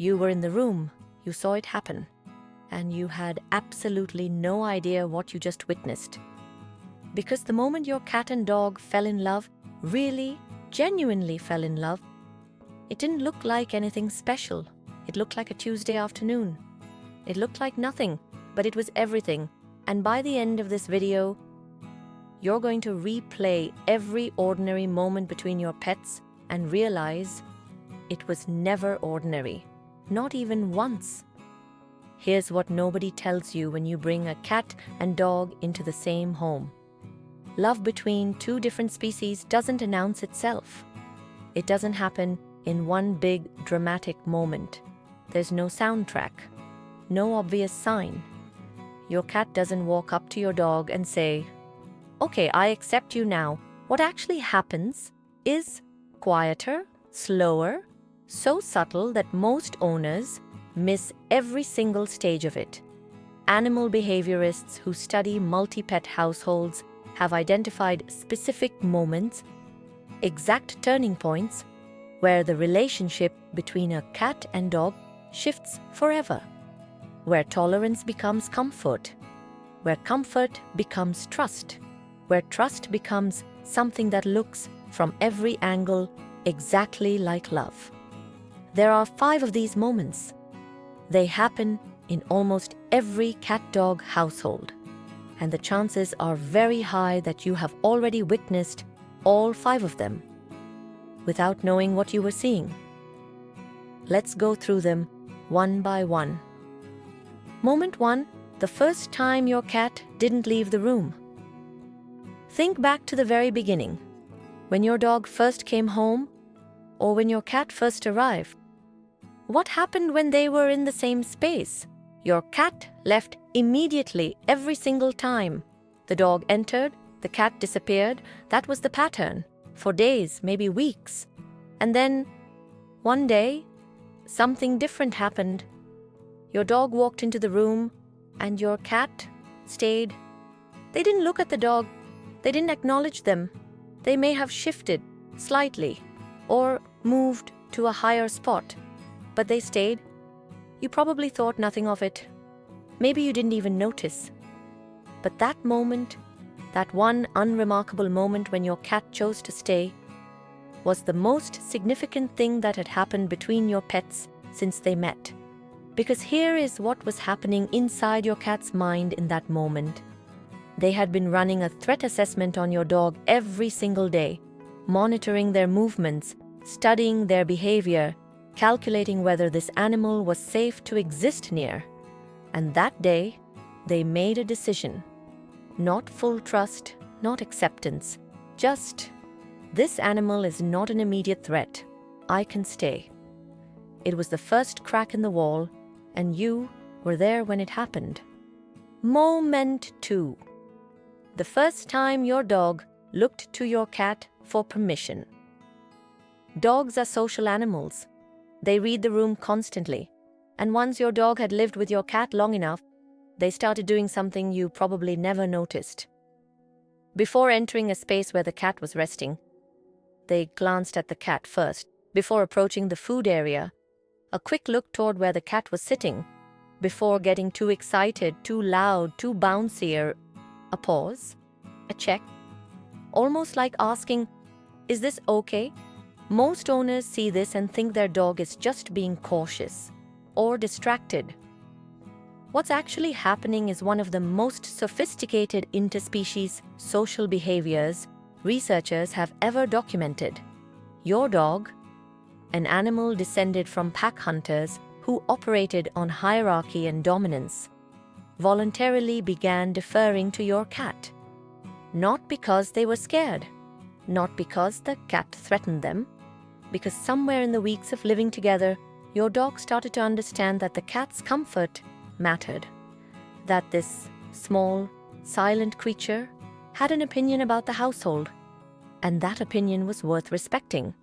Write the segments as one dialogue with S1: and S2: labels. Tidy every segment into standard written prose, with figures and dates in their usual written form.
S1: You were in the room, you saw it happen, and you had absolutely no idea what you just witnessed. Because the moment your cat and dog fell in love, really, genuinely fell in love, it didn't look like anything special. It looked like a Tuesday afternoon. It looked like nothing, but it was everything. And by the end of this video, you're going to replay every ordinary moment between your pets and realize it was never ordinary, not even once. Here's what nobody tells you when you bring a cat and dog into the same home. Love between two different species doesn't announce itself. It doesn't happen in one big dramatic moment. There's no soundtrack, no obvious sign. Your cat doesn't walk up to your dog and say, "Okay, I accept you now." What actually happens is quieter, slower, so subtle that most owners miss every single stage of it. Animal behaviorists who study multi-pet households have identified specific moments, exact turning points, where the relationship between a cat and dog shifts forever, where tolerance becomes comfort, where comfort becomes trust, where trust becomes something that looks from every angle exactly like love. There are 5 of these moments. They happen in almost every cat-dog household, and the chances are very high that you have already witnessed all 5 of them without knowing what you were seeing. Let's go through them one by one. Moment 1, the first time your cat didn't leave the room. Think back to the very beginning, when your dog first came home or when your cat first arrived. What happened when they were in the same space? Your cat left immediately every single time. The dog entered, the cat disappeared. That was the pattern for days, maybe weeks. And then, one day, something different happened. Your dog walked into the room and your cat stayed. They didn't look at the dog. They didn't acknowledge them. They may have shifted slightly or moved to a higher spot, but they stayed. You probably thought nothing of it. Maybe you didn't even notice. But that moment, that one unremarkable moment when your cat chose to stay, was the most significant thing that had happened between your pets since they met. Because here is what was happening inside your cat's mind in that moment. They had been running a threat assessment on your dog every single day, monitoring their movements, studying their behavior, calculating whether this animal was safe to exist near. And that day, they made a decision. Not full trust, not acceptance, just, this animal is not an immediate threat. I can stay. It was the first crack in the wall, and you were there when it happened. Moment 2. The first time your dog looked to your cat for permission. Dogs are social animals. They read the room constantly, and once your dog had lived with your cat long enough, they started doing something you probably never noticed. Before entering a space where the cat was resting, they glanced at the cat first. Before approaching the food area, a quick look toward where the cat was sitting. Before getting too excited, too loud, too bouncy, or a pause, a check, almost like asking, "Is this okay?" Most owners see this and think their dog is just being cautious or distracted. What's actually happening is one of the most sophisticated interspecies social behaviors researchers have ever documented. Your dog, an animal descended from pack hunters who operated on hierarchy and dominance, voluntarily began deferring to your cat. Not because they were scared, not because the cat threatened them, because somewhere in the weeks of living together, your dog started to understand that the cat's comfort mattered, that this small, silent creature had an opinion about the household, and that opinion was worth respecting.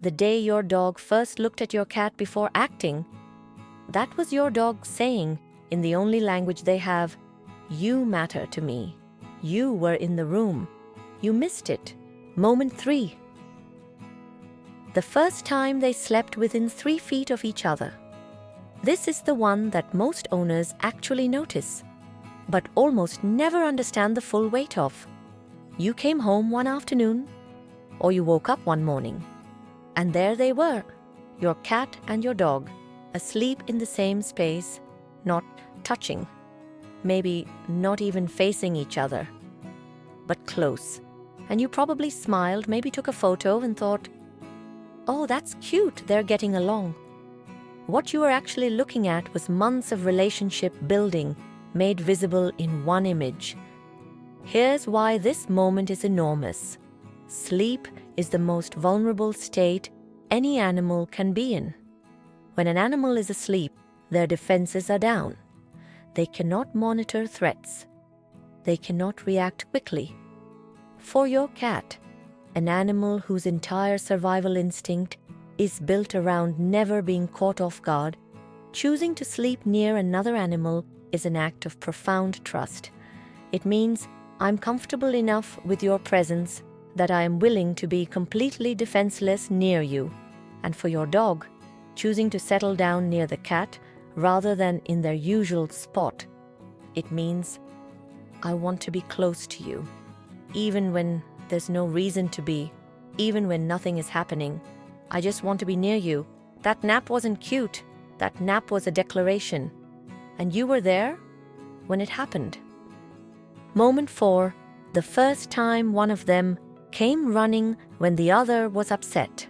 S1: The day your dog first looked at your cat before acting, that was your dog saying, in the only language they have, "You matter to me. You were in the room. You missed it." Moment 3. the first time they slept within 3 feet of each other. This is the one that most owners actually notice, but almost never understand the full weight of. You came home one afternoon, or you woke up one morning, and there they were, your cat and your dog, asleep in the same space, not touching, maybe not even facing each other, but close. And you probably smiled, maybe took a photo and thought, "Oh, that's cute, they're getting along." What you were actually looking at was months of relationship building made visible in one image. Here's why this moment is enormous. Sleep is the most vulnerable state any animal can be in. When an animal is asleep, their defenses are down. They cannot monitor threats. They cannot react quickly. For your cat, an animal whose entire survival instinct is built around never being caught off guard, choosing to sleep near another animal is an act of profound trust. It means I'm comfortable enough with your presence that I am willing to be completely defenseless near you. And for your dog, choosing to settle down near the cat rather than in their usual spot, it means I want to be close to you, even when there's no reason to be, even when nothing is happening. I just want to be near you. That nap wasn't cute. That nap was a declaration. And you were there when it happened. Moment 4, the first time one of them came running when the other was upset.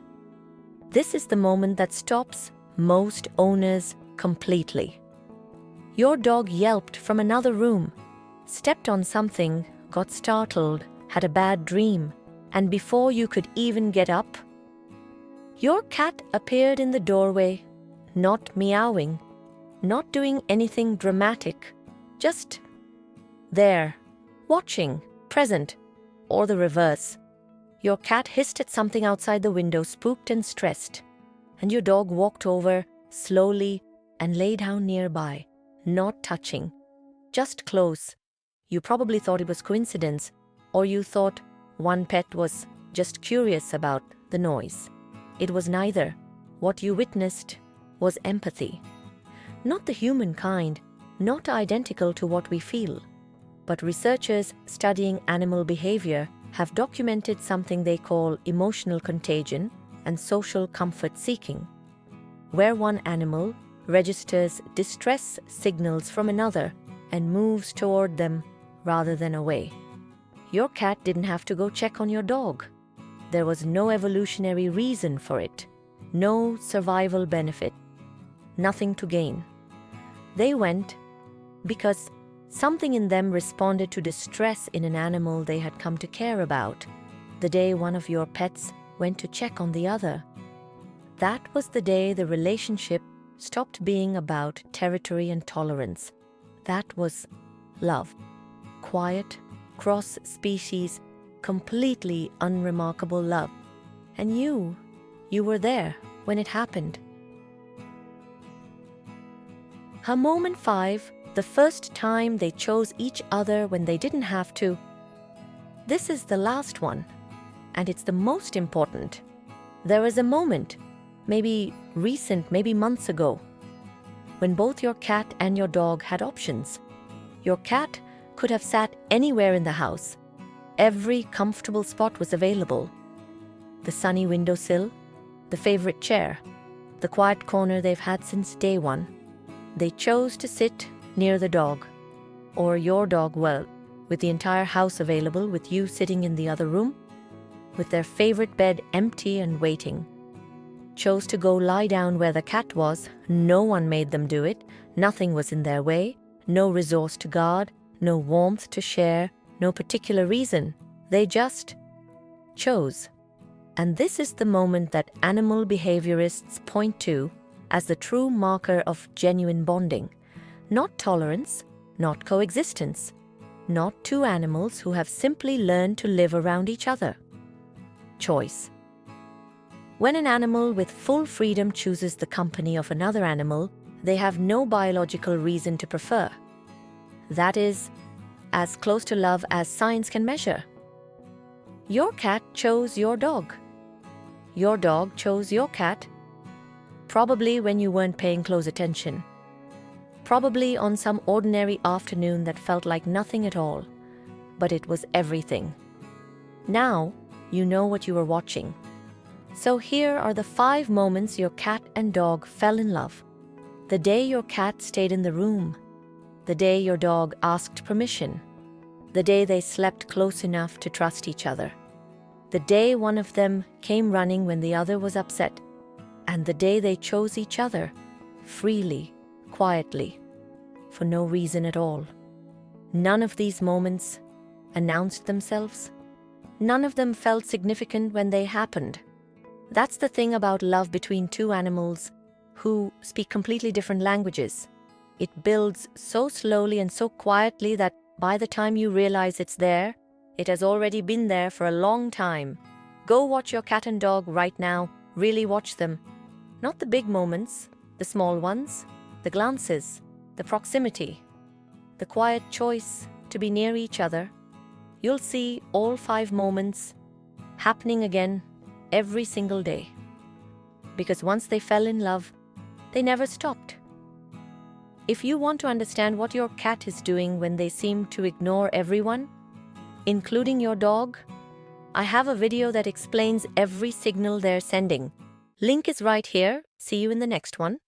S1: This is the moment that stops most owners completely. Your dog yelped from another room, stepped on something, got startled, had a bad dream, and before you could even get up, your cat appeared in the doorway, not meowing, not doing anything dramatic, just there, watching, present, or the reverse. Your cat hissed at something outside the window, spooked and stressed, and your dog walked over slowly and lay down nearby, not touching, just close. You probably thought it was coincidence, or you thought one pet was just curious about the noise. It was neither. What you witnessed was empathy. Not the human kind, not identical to what we feel, but researchers studying animal behavior have documented something they call emotional contagion and social comfort seeking, where one animal registers distress signals from another and moves toward them rather than away. Your cat didn't have to go check on your dog. There was no evolutionary reason for it, no survival benefit, nothing to gain. They went because something in them responded to distress in an animal they had come to care about. The day one of your pets went to check on the other, that was the day the relationship stopped being about territory and tolerance. That was love. Quiet, cross-species, completely unremarkable love. And you were there when it happened. Her moment 5, the first time they chose each other when they didn't have to. This is the last one, and it's the most important. There was a moment, maybe recent, maybe months ago, when both your cat and your dog had options. Your cat could have sat anywhere in the house. Every comfortable spot was available. The sunny windowsill, the favorite chair, the quiet corner they've had since day one. They chose to sit near the dog, or your dog, well, with the entire house available, with you sitting in the other room, with their favorite bed empty and waiting. Chose to go lie down where the cat was. No one made them do it. Nothing was in their way. No resource to guard, no warmth to share, no particular reason. They just chose. And this is the moment that animal behaviorists point to as the true marker of genuine bonding. Not tolerance, not coexistence, not two animals who have simply learned to live around each other. Choice. When an animal with full freedom chooses the company of another animal, they have no biological reason to prefer. That is as close to love as science can measure. Your cat chose your dog. your dog chose your cat? Probably when you weren't paying close attention. Probably on some ordinary afternoon that felt like nothing at all, but it was everything. Now, you know what you were watching. So here are the 5 moments your cat and dog fell in love. The day your cat stayed in the room. The day your dog asked permission. The day they slept close enough to trust each other. The day one of them came running when the other was upset. And the day they chose each other, freely, quietly, for no reason at all. None of these moments announced themselves. None of them felt significant when they happened. That's the thing about love between two animals who speak completely different languages. It builds so slowly and so quietly that by the time you realize it's there, it has already been there for a long time. Go watch your cat and dog right now. Really watch them. Not the big moments, the small ones, the glances, the proximity, the quiet choice to be near each other. You'll see all 5 moments happening again every single day. Because once they fell in love, they never stopped. If you want to understand what your cat is doing when they seem to ignore everyone, including your dog, I have a video that explains every signal they're sending. Link is right here. See you in the next one.